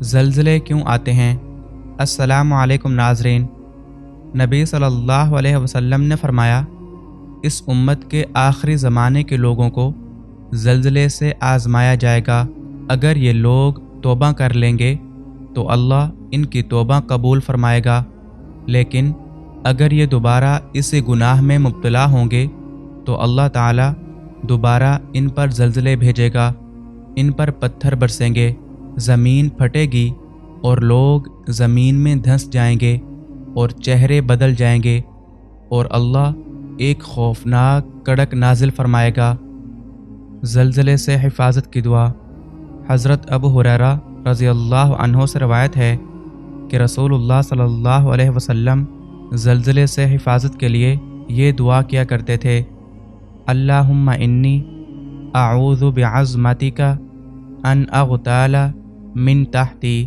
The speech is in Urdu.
زلزلے کیوں آتے ہیں؟ السلام علیکم ناظرین۔ نبی صلی اللہ علیہ وسلم نے فرمایا، اس امت کے آخری زمانے کے لوگوں کو زلزلے سے آزمایا جائے گا۔ اگر یہ لوگ توبہ کر لیں گے تو اللہ ان کی توبہ قبول فرمائے گا، لیکن اگر یہ دوبارہ اسی گناہ میں مبتلا ہوں گے تو اللہ تعالیٰ دوبارہ ان پر زلزلے بھیجے گا، ان پر پتھر برسیں گے، زمین پھٹے گی اور لوگ زمین میں دھنس جائیں گے اور چہرے بدل جائیں گے، اور اللہ ایک خوفناک کڑک نازل فرمائے گا۔ زلزلے سے حفاظت کی دعا۔ حضرت ابو ہریرہ رضی اللہ عنہ سے روایت ہے کہ رسول اللہ صلی اللہ علیہ وسلم زلزلے سے حفاظت کے لیے یہ دعا کیا کرتے تھے، اللہم انی اعوذ بعظمتک ان اغتال من تحتی۔